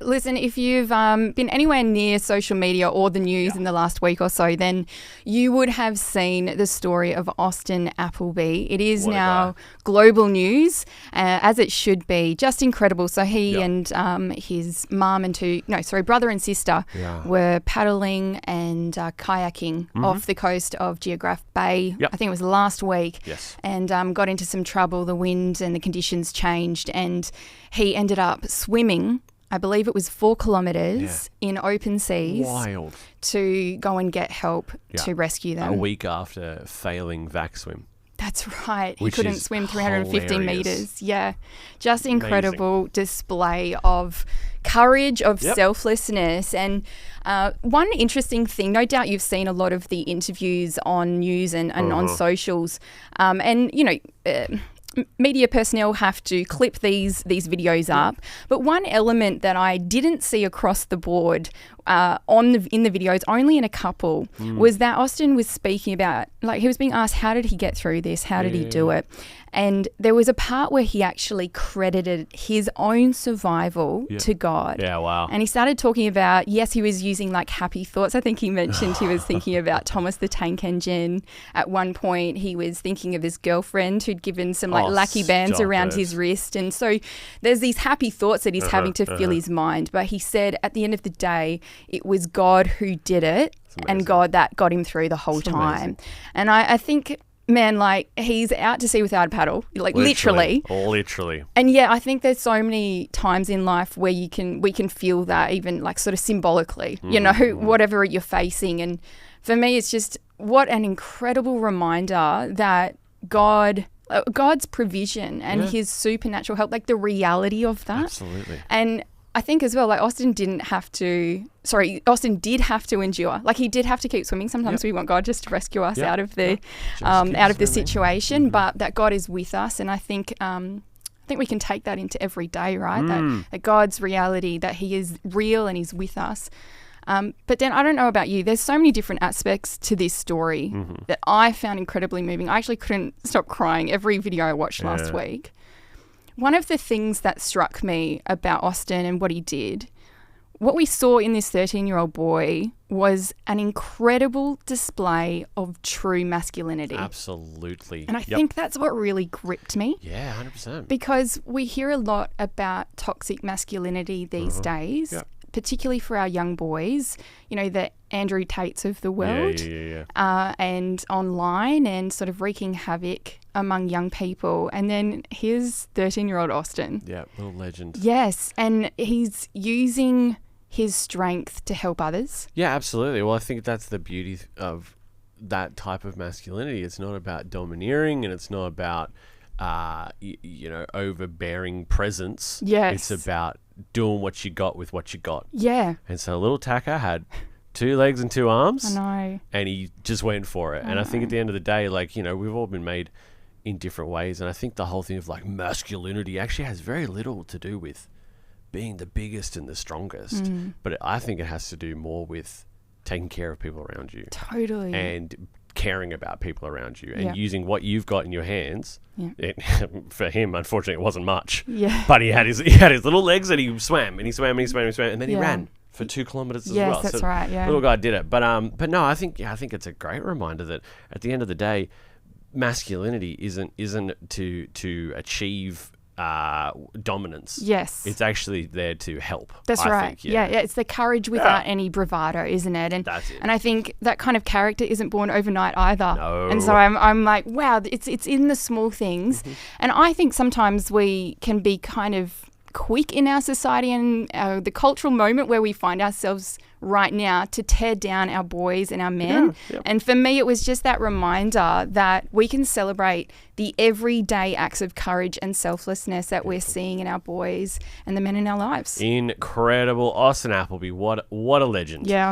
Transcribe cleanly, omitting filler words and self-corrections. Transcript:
listen, if you've been anywhere near social media or the news in the last week or so, then you would have seen the story of Austin Applebee. It is now global news, as it should be. Just incredible. So he and his mum and brother and sister were paddling and kayaking off the coast of Geograph Bay. I think it was last week. Yes. And got into some trouble. The wind and the conditions changed, and he ended up swimming, I believe it was 4 kilometres in open seas. Wild. To go and get help to rescue them. A week after failing vac swim. That's right. He Which couldn't is swim 350 hilarious. metres. Yeah. Just incredible display of courage, of selflessness. And one interesting thing, no doubt you've seen a lot of the interviews on news and on socials. Media personnel have to clip these videos up. But one element that I didn't see across the board in the videos, only in a couple, was that Austin was speaking about, like, he was being asked, how did he get through this? How did he do it? And there was a part where he actually credited his own survival to God. Yeah, wow. And he started talking about, yes, he was using like happy thoughts. I think he mentioned he was thinking about Thomas the Tank Engine. At one point, he was thinking of his girlfriend who'd given some lucky bands around his wrist. And so there's these happy thoughts that he's having to fill his mind. But he said at the end of the day, it was God who did it and God that got him through the whole time. Amazing. And I think, man, like, he's out to sea without a paddle, like literally. And yeah, I think there's so many times in life where we can feel that, even like sort of symbolically, whatever you're facing. And for me, it's just what an incredible reminder that God's provision and his supernatural help, like the reality of that. Absolutely. And I think as well, like Austin did have to endure. Like, he did have to keep swimming. Sometimes we want God just to rescue us out of the situation, but that God is with us. And I think we can take that into every day, right? That God's reality, that he is real and he's with us. But Dan, I don't know about you. There's so many different aspects to this story that I found incredibly moving. I actually couldn't stop crying every video I watched last week. One of the things that struck me about Austin and what he did, what we saw in this 13-year-old boy was an incredible display of true masculinity. Absolutely. And I think that's what really gripped me. Yeah, 100%. Because we hear a lot about toxic masculinity these days, particularly for our young boys, the Andrew Tates of the world, and online, and sort of wreaking havoc among young people. And then here's 13-year-old Austin. Yeah, little legend. Yes, and he's using his strength to help others. Yeah, absolutely. Well, I think that's the beauty of that type of masculinity. It's not about domineering, and it's not about overbearing presence. Yes. It's about doing what you got with what you got. Yeah. And so little Taka had 2 legs and 2 arms. I know. And he just went for it. And I think at the end of the day, we've all been made in different ways. And I think the whole thing of like masculinity actually has very little to do with being the biggest and the strongest. But I think it has to do more with taking care of people around you. Totally. And caring about people around you and using what you've got in your hands. For him, unfortunately, it wasn't much. But he had his little legs, and he swam and he swam and he swam and he swam, and then he ran for 2 kilometers as well. Yes, that's right. Yeah. Little guy did it. But no, I think it's a great reminder that at the end of the day, masculinity isn't to achieve dominance. Yes. It's actually there to help. That's right. Think, yeah, it's the courage without any bravado, isn't it? And that's it. And I think that kind of character isn't born overnight either. No. And so I'm like, wow, it's in the small things. And I think sometimes we can be kind of quick in our society and the cultural moment where we find ourselves right now to tear down our boys and our men. And for me, it was just that reminder that we can celebrate the everyday acts of courage and selflessness that we're seeing in our boys and the men in our lives. Incredible. Austin Applebee, what a legend. Yeah.